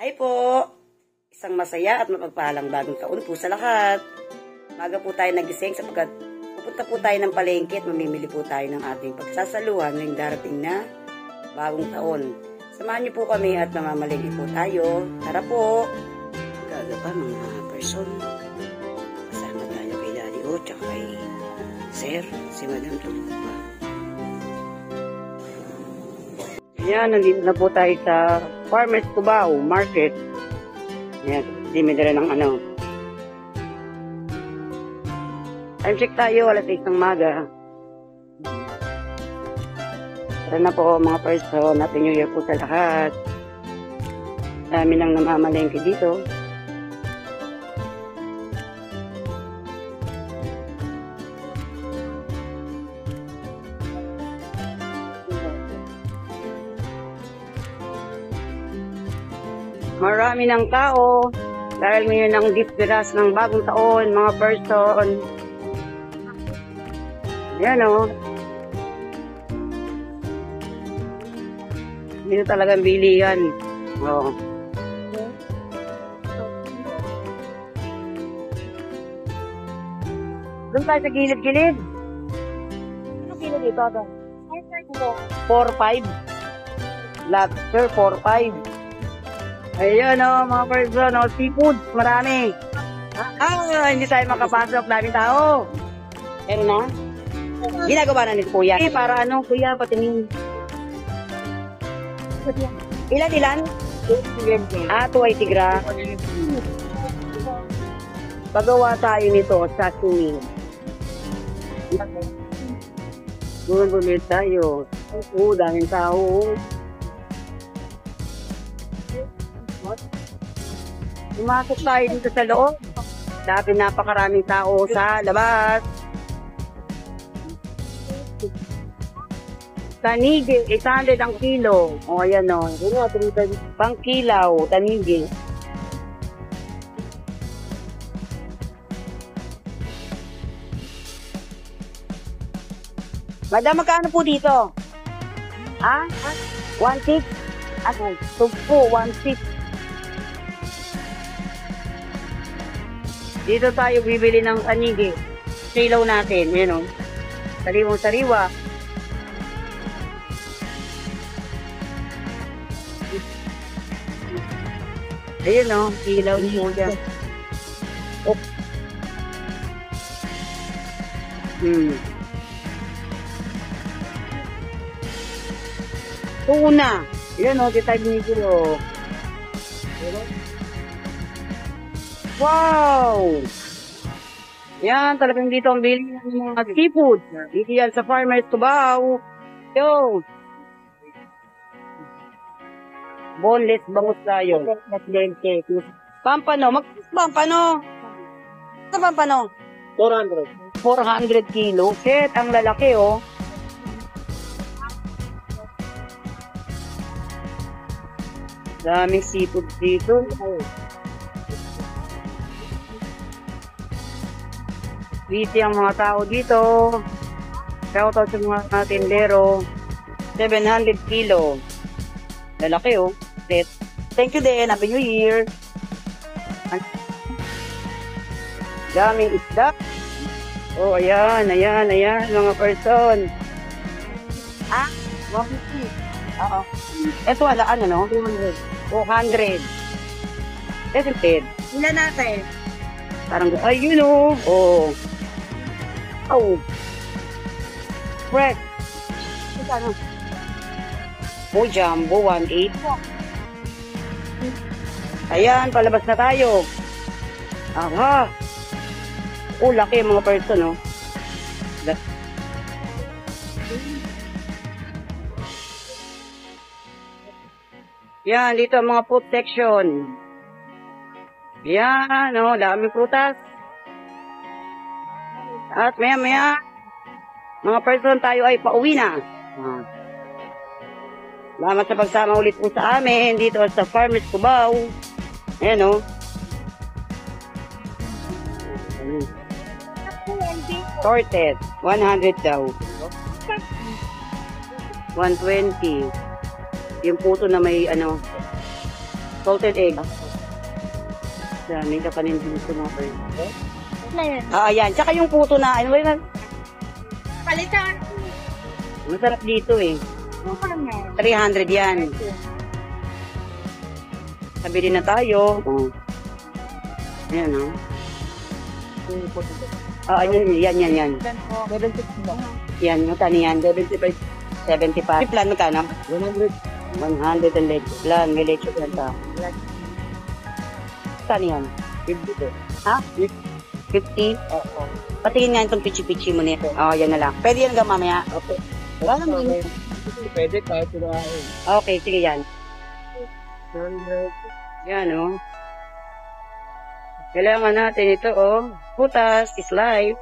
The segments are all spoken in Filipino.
Hi po! Isang masaya at mapagpahalang bagong taon po sa lahat. Maga po tayo nagising sapagkat pupunta po tayo ng palengke at mamimili po tayo ng ating pagsasaluhan ngayong darating na bagong taon. Samahan niyo po kami at mamamalengke po tayo. Tara po! Gaga pa mga person. Kasama tayo kay Daddy O tsaka kay Sir, si Madam Tulupa. Yan, nandito na po tayo sa Farmers Cubao Market. Yan, dimidala ng ano. Time check tayo, alas 6 ng maga. Tara na po mga person, Happy New Year po sa lahat. Dami nang namamalengke dito. Marami ng tao dahil ngayon ang disperas ng bagong taon, mga person. Yan o. Dito talagang bilihan. O. Doon tayo sa gilid-gilid. Ano kilo dito? 4-5. Lobster, 4-5. Ayan o, mga person, seafood, marami. Hindi tayo makapasok, daming tao. Pero na? Ginagawa na ni Kuya. Para ano, Kuya, patingin. Ilan? 280 gram. Pagawa tayo nito sa sashimi. Bumili tayo. Daming tao. Pumasok tayo dito sa loob. Dati napakaraming tao sa labas. Tanigi, 800 ang kilo. O, ayan o. Pang kilaw, tanigi. Madam, magkano po dito? Ha? 1.6? Ano? Tugpo, 1.6. Dito tayo bibili ng tanigi. Silaw natin, yun o. Sariwang sariwa. Ayun o, silaw niyo dyan. Oh. Tuna. Yun o, di tayo binigilo. Wow! Yan, talagang dito ang bili ng mga seafood. Dito yan sa Farmers Cubao. Yo! Boneless bangus tayo. Pampano. Pampano. Sa pampano? 400. 400 kilo. Shit, ang lalaki oh. Daming seafood dito. Busy ang mga tao dito. Shoutout sa mga tindero. 700 kilo. Lalaki oh. Thank you din. Happy New Year. Daming isda. Oh, ayan. Mga person. 150. Oo. Ito wala ano, 200. 200. Ito. Ilan natin? Parang, ayun oh. Oh. Oh. Fresh. Ano? Oh, jumbo, 1.8. Ayan, palabas na tayo. Aha. Oh, laki mga person, oh. Yan, dito ang mga food section. Yan, oh, daming prutas. At maya, mga person tayo ay pauwi na. Salamat sa pagsama ulit po sa amin dito sa Farmers Cubao. Ayan o. Sorted. 100 daw. 120. Yung puto na may ano, Salted egg. Dami ka pa rin dito mga friend. Wala yan. Ayan. Tsaka yung puto na, ano ba Palitan. masarap dito eh. Mukha nga. 300 yan. Sabili na tayo. Ayan o. Yan. 76 mo. Yan, magkano yan? 75. 75. Plan, magkano? 100. 100 ang leche plan. May leche plan ta. Magkano yan? 50. Ha? 50? Oo. Patingin nga itong pichi-pichi mo nito. Yan na lang. Pwede yan hanggang mamaya? Okay. Wala naman. Pwede kahit tulahin. Okay, sige yan. Yan o. Kailangan natin ito Putas is life.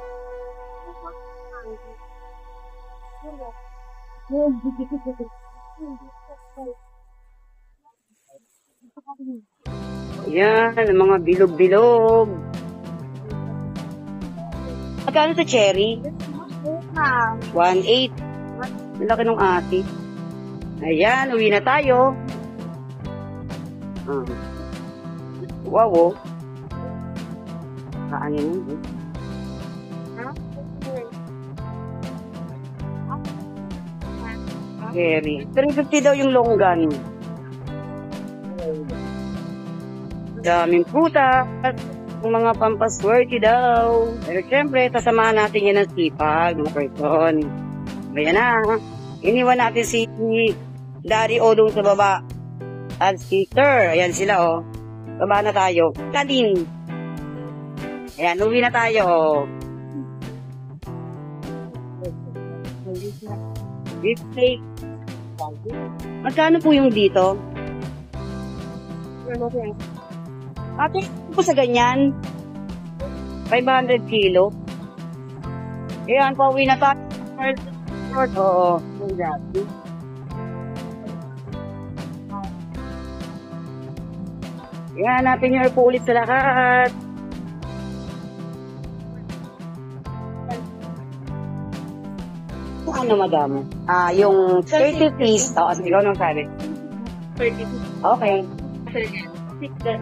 Yan, ang mga bilog-bilog. Magkano sa cherry? 1.8. Malaki nung ate. Ayan, uwi na tayo. Wow, ano yun? Cherry. 350 daw yung longgan. Daming prutas. Yung mga pampaswerte daw. Pero syempre, tasamahan natin yan ng sipag, mga person. Ayan na. Iniwan natin si Daddy Odong sa baba. At si Sir. Ayan sila Baba na tayo. Kadin. Ayan, uwi na tayo. Beef steak. Magkano po yung dito? Ate, po sa ganyan? 500 kilo. Ayan, pauwi na tayo. Oo. Ayan, natin yung po ulit sa lahat. Ano, madam? Yung 30 piece. Sige, ano sabi? 30. Okay. Okay.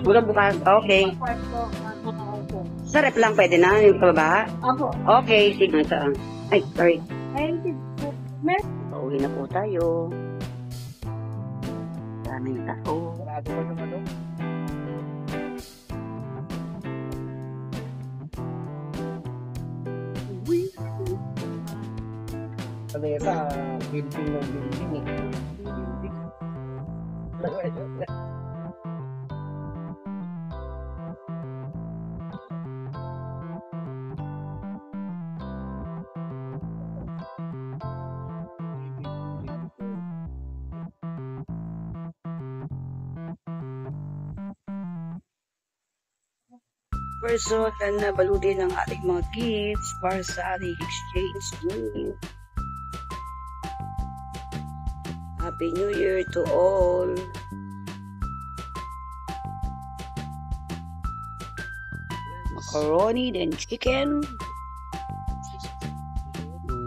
Bulan bukas. Okay. Sa rep lang pwede na yung pababa? Ako. Okay, sige. Saan? Ay, sorry. Meron. Pauwi na po tayo. Daming tao. Sarado pa naman Kanesa, building ng building Person na nabalutin ng ating mga gifts para sa ating exchange meal. Happy New Year to all. Macaroni and chicken.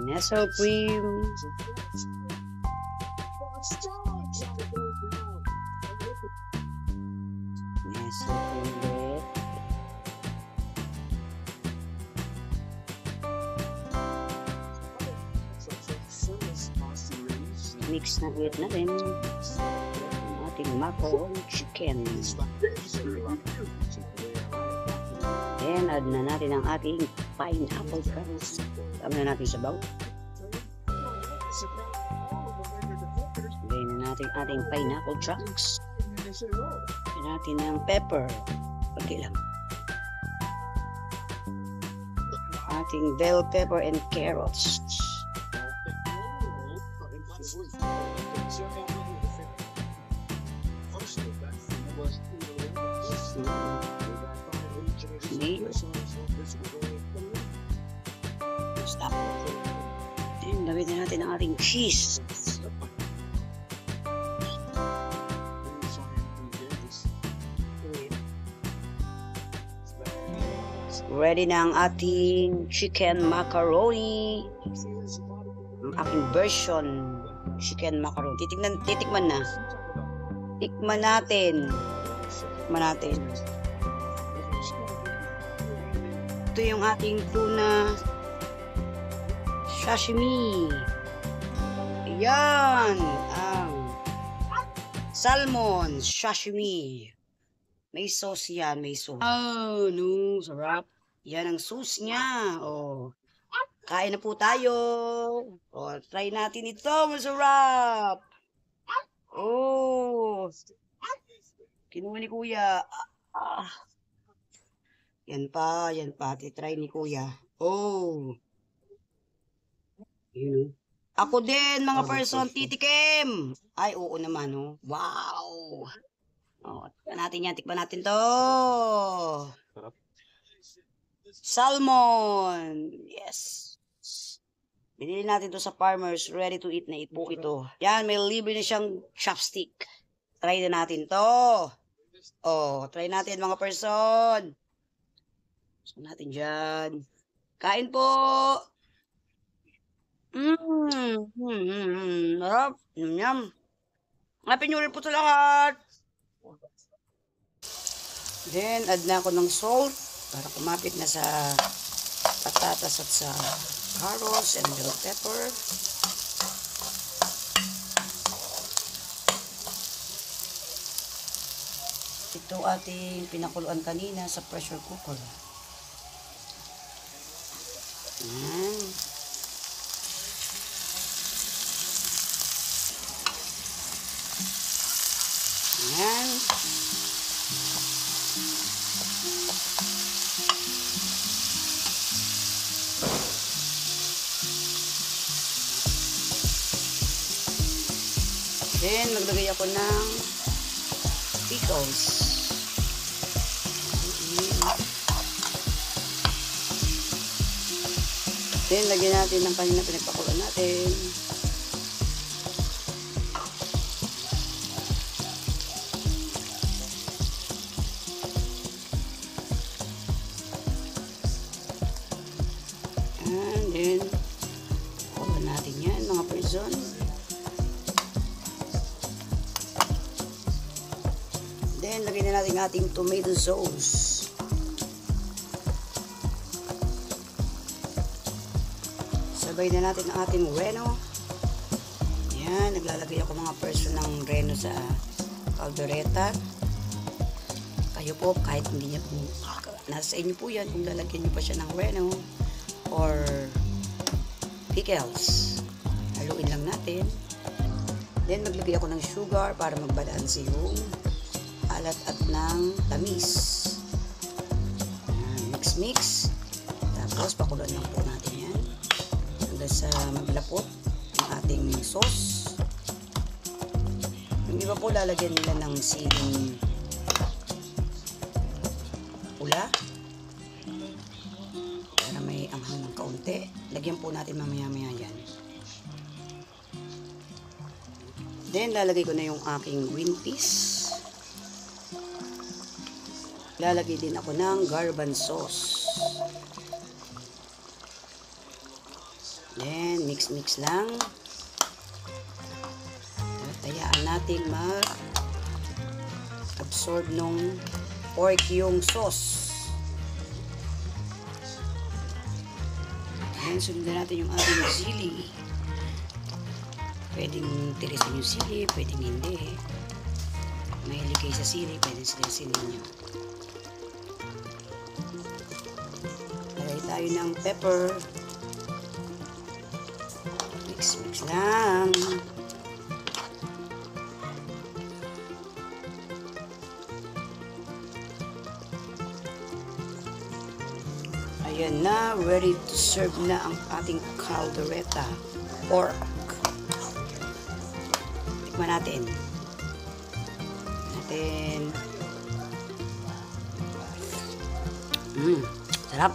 Nestle cream. Nestle cream. Mix na ulit natin ang ating macaroni chicken. Then, add na natin ang ating pineapple crust. Tama na natin sa baw. Then, na natin ating pineapple chunks. Then, natin ang pepper. Pagki lang. Ating bell pepper and carrots. Stop. Then, gawin na natin ang ating cheese. Ready na ang ating chicken macaroni. Ang aking version chicken macaroni. Titikman na. Tikman natin. Ito yung ating tuna sashimi. Ayan, ang salmon sashimi. May sauce yan, may sauce. Oh, no, sarap. Yan ang sauce niya. Oh. Kain na po tayo. Oh, try natin ito, masarap. Oh. Kinuha ni Kuya. Yan pa. Titry ni Kuya. Oh. Yun. Ako din, mga person, titikim. Ay, oo naman, oh. Wow. Oh, tikman natin to. Salmon. Yes. Binili natin to sa farmers. Ready to eat na po ito. Yan, may libre na siyang chopstick. Try na natin to. Oh, try natin mga person. Gusto natin dyan. Kain po. Harap. Yum. Happy New Year po sa lahat. Then, add na ako ng salt para kumapit na sa patatas at sa carrots and bell pepper. Ito ating pinakuluan kanina sa pressure cooker. Ayan. Ayan. Then, maglagay ako ng pickles. Then, lagyan natin ng kanina pinagpakulan natin. And then, pakulan natin yan, mga person. Then, lagyan na natin ating tomato sauce. Sabay na natin ang ating reno. Yan, naglalagay ako mga person ng reno sa caldereta. Kayo po, kahit hindi niya po, nasa inyo po yan kung lalagyan niyo pa siya ng reno or pickles. Haluin lang natin. Then, maglagay ako ng sugar para magbalanse yung alat at ng tamis. Mix. Tapos, pakuloan lang po natin yan. Hanggang sa maglapot ang ating sauce. Yung iba po, lalagyan nila ng siling pula. Para may anghang ng kaunti. Lagyan po natin mamaya-maya yan. Then, lalagay ko na yung aking green peas. Lalagay din ako ng garban sauce. Then, mix lang. Hayaan natin mag-absorb nung pork yung sauce. Then, sundan natin yung ating sili. Pwedeng tirisin yung sili, pwedeng hindi. Mahilig kayo sa sili, pwedeng tirisin ninyo. Lagay tayo ng pepper. Mix lang. Ayan na, ready to serve na ang ating caldereta pork. Tikman natin. Sarap.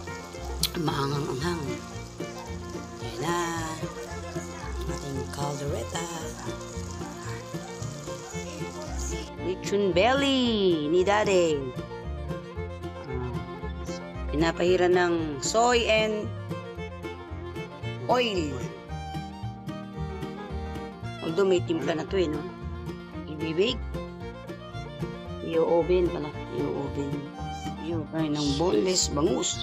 Maanghang-anghang. Ayan na. Ating caldereta. Lechon belly ni Daddy. Pinapahiran ng soy and oil. Although may timpla na to no? Ibibig. i-oven pala. I-oven. I-oven ng boneless bangus.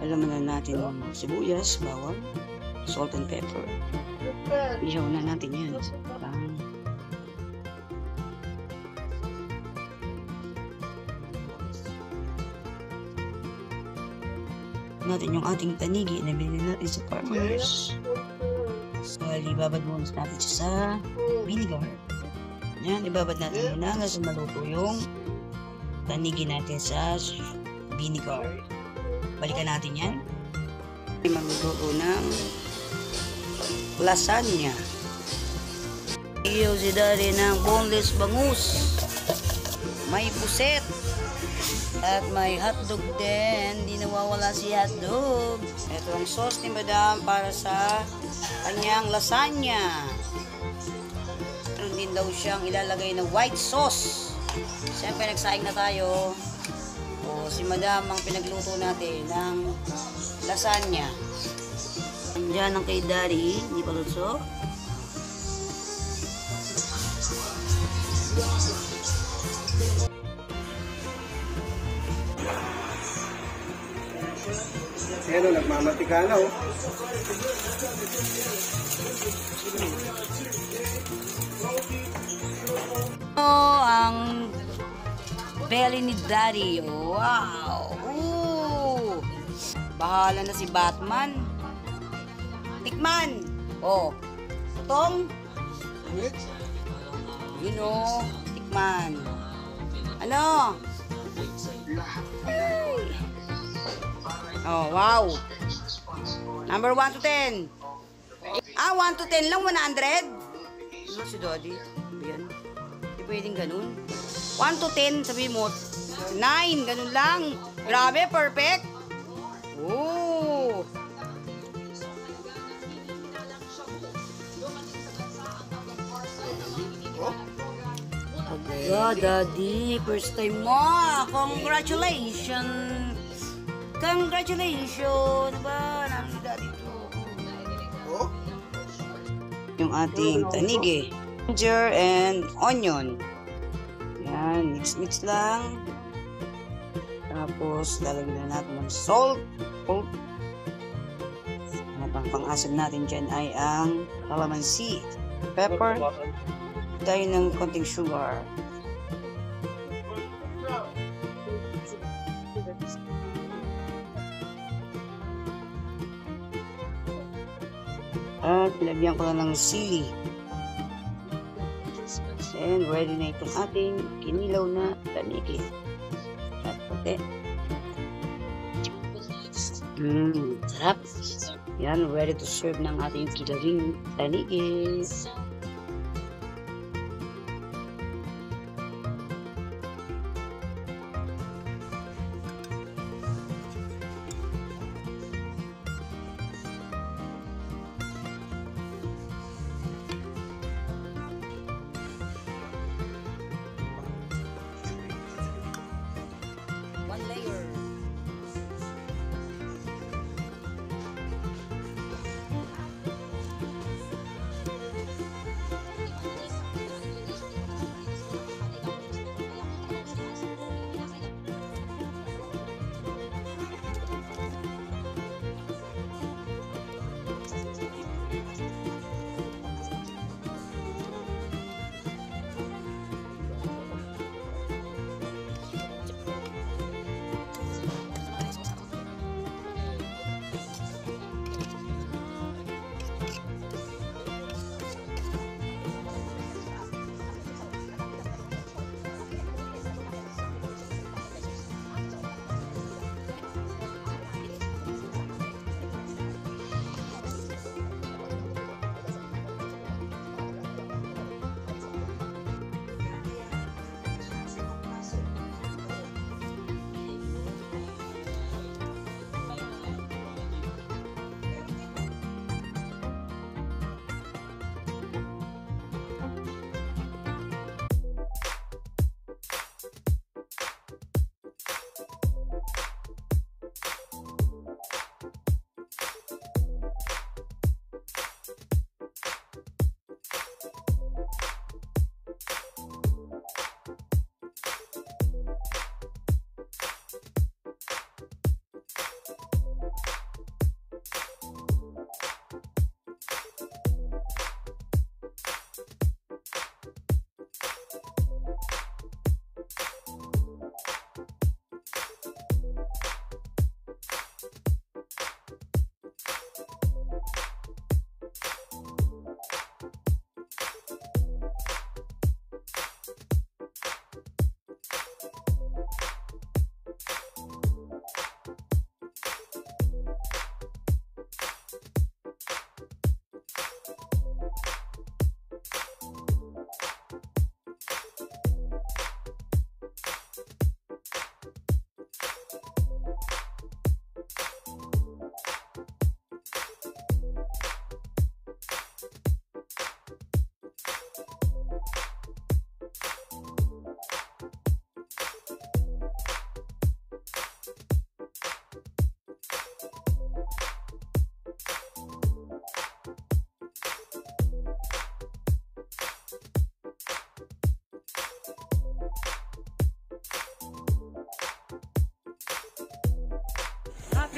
Alaman na natin ng sibuyas, bawang, salt and pepper. Ihaw na natin yan. Natin yung ating tanigi na binili natin sa farmers. So, ibabad muna natin siya sa vinegar. Yan, ibabad natin muna hanggang sa maluto yung tanigi natin sa vinegar. Balikan natin yan. Magluto ng lasagna. Iyaw si Daddy ng boneless bangus. May puset. At may hotdog din. Hindi nawawala si hotdog. Ito ang sauce ni Madam para sa kanyang lasagna. Meron din daw siyang ilalagay na white sauce. Siyempre nagsaing na tayo. O si Madam ang pinagluto natin ng lasagna. Diyan ang kay Daddy. Hindi pa luto. Ayan o, nagmamatika na o. Ang belly ni Daddy. Wow! Ooh! Bahala na si Batman. Tikman! Oh, Tong? You know, tikman. Ano? Ay! Oh, wow! Number 1 to 10. 1 to 10 lang, 100? Ano si Daddy? Yan. Hindi pwedeng ganun. 1 to 10, sabi mo, 9, ganun lang. Grabe, perfect. Oh! Yeah, Daddy, first time mo. Congratulations. Congratulations. Ba, namin ni Daddy to. Yung ating tanigi. Ginger and onion. Yan, mix-mix lang. Tapos, lalagyan na natin ng salt. At ang pang-asam natin dyan ay ang calamansi. Pepper. Tayo ng konting sugar. At nilagyan ko na ng sili. And ready na itong ating kinilaw na tanigi. At puti. Sarap. Yan, ready to serve ng ating kilawing tanigi. One layer.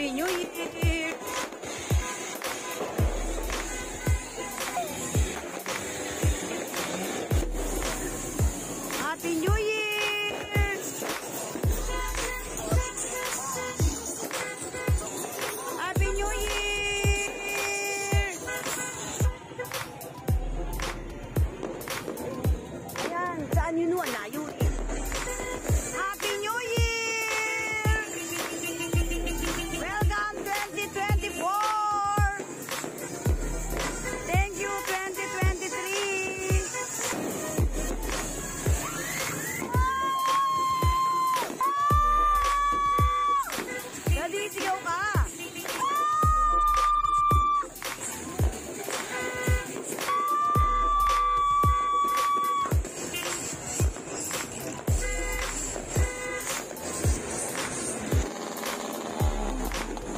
Happy New Year! Happy New Year! Happy New Year! Ayan, saan yun nun? Layo eh. Happy New Year! Welcome 2024! Thank you 2023! Dali, sigaw ka!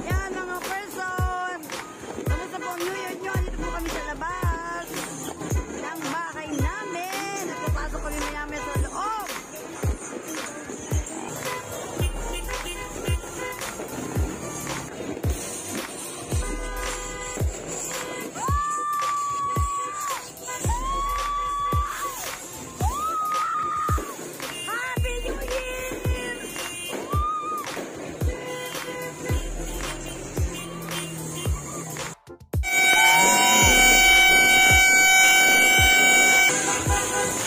Yan mga person! Kamusta po ang New Year nyo? Dito po kami sa labas ng bahay namin. Nagpapasok kami maya-maya sa loob. Happy New Year!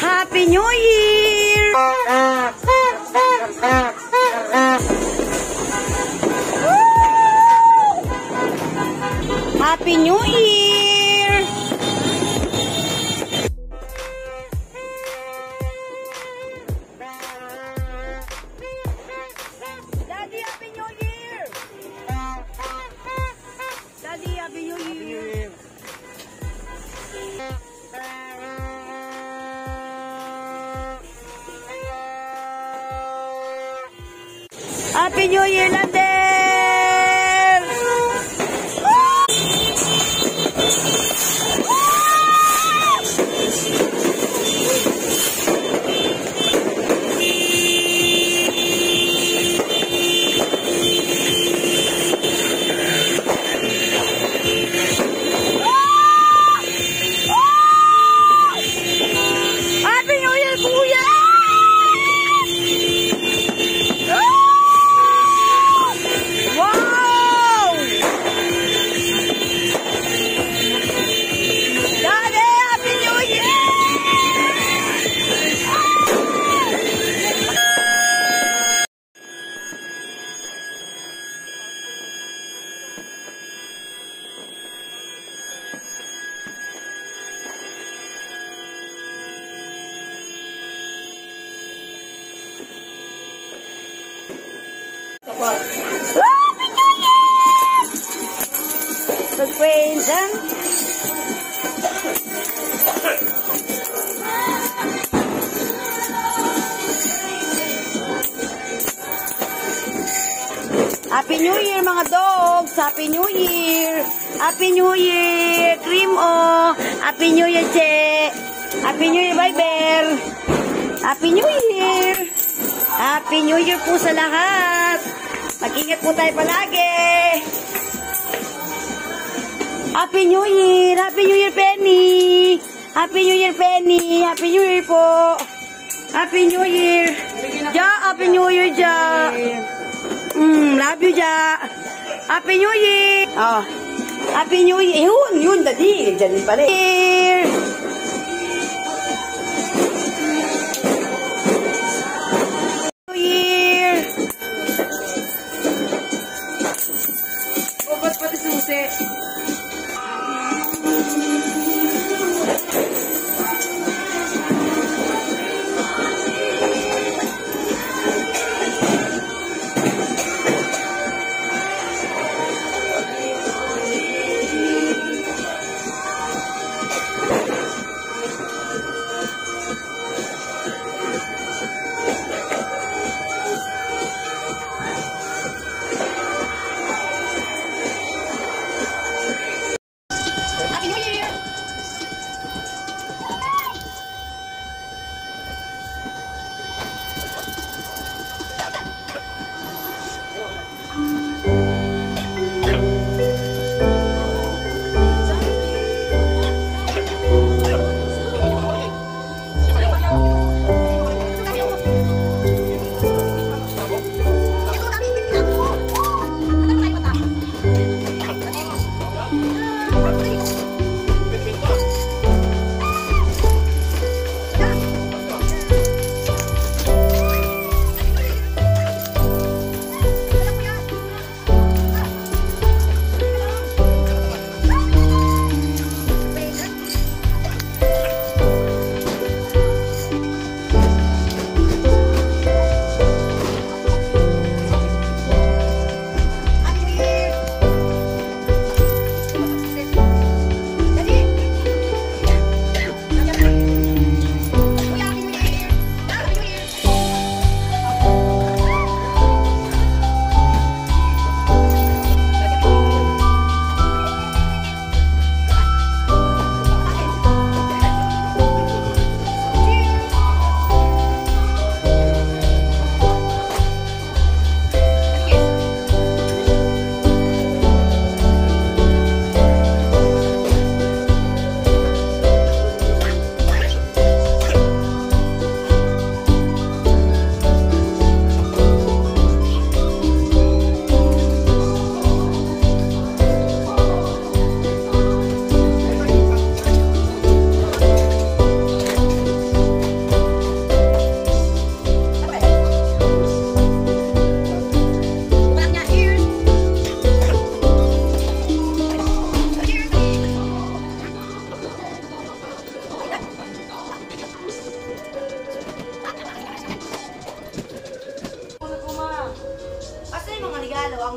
Happy New Year! Happy New Year! Daddy, Happy New Year! Daddy, Happy New Year! Happy New Year, Lander! Happy New Year, Kuya! Wow! Daddy, Happy New Year! Happy New Year! Suspension. Happy New Year mga dogs! Happy New Year! Happy New Year! Cream O! Happy New Year, Che! Happy New Year, Viber! Happy New Year! Happy New Year po sa lahat! Mag-ingat po tayo palagi! Happy New Year! Happy New Year, Penny! Happy New Year, Penny! Happy New Year po! Happy New Year! Ja! Happy New Year, Ja! Love you, Ja! Happy New Year! Oh. Happy New Year! Yun, Daddy! Diyan pa rin! New Year! O, ba't pati susi?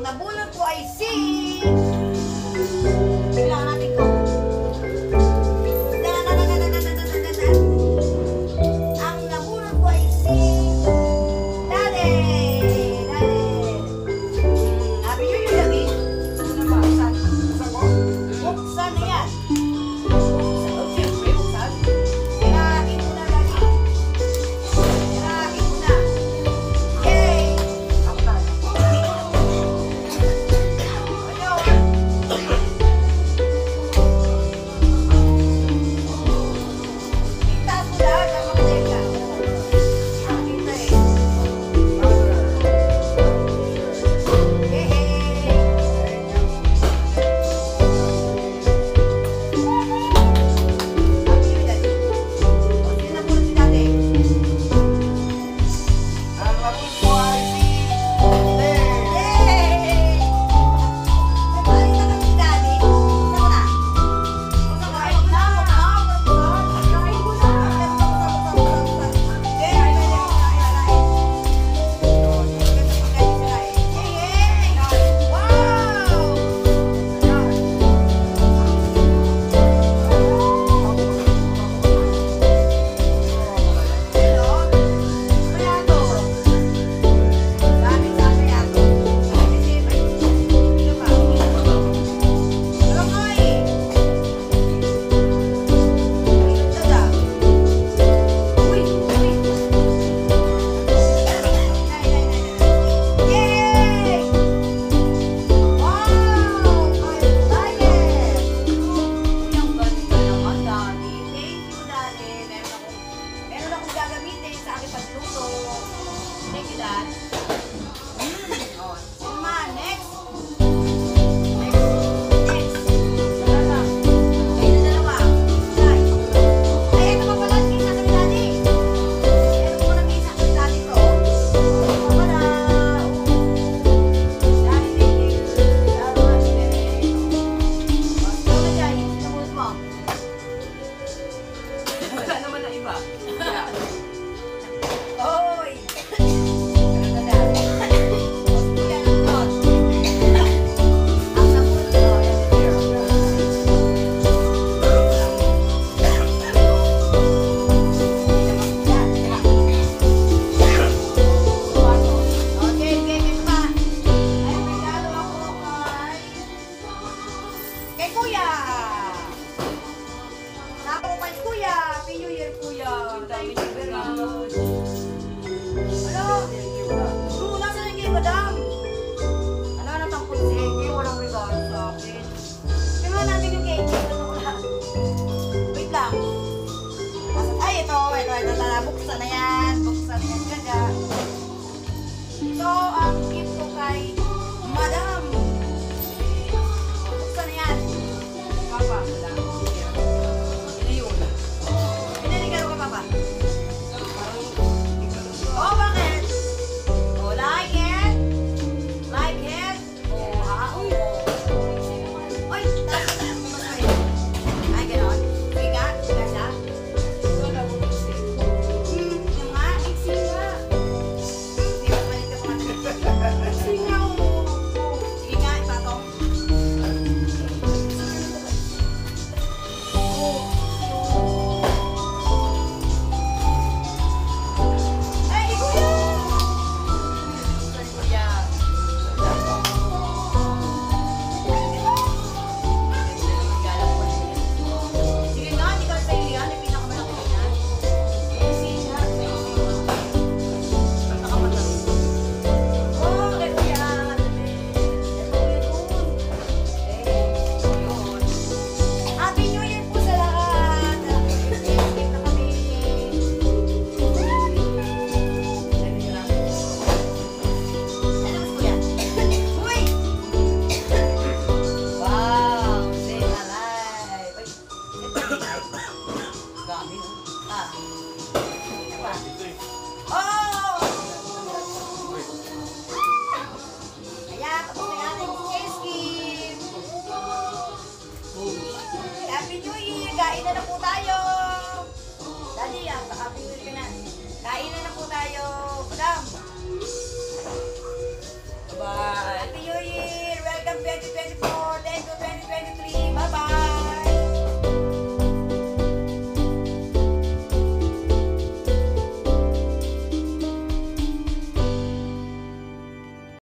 Ang nabunot ko ay si... Biglaan natin ko. Ang nabunot ko ay si... Dade! Happy New Year, Dade! Ano ba? Buksan ko? Buksan na yan. Buksan. Siyempre, buksan. Irakin ko na, Dade. Irakin ko na. Yay! Ako tayo. Buksan na yan. Buksan na yan, gaga. Ito ang gift ko kay Madam. Buksan na yan. Papa, wala. Hindi yun. Pinanigaro ka, Papa. Oh, bakit? Oh, like it. Like it. Oh, ha? Uy. Uy, tapos na. Ay, gano'n. Sige nga. Sige siya. Happy New Year! Kain na po tayo! Daddy, happy New Year ka na.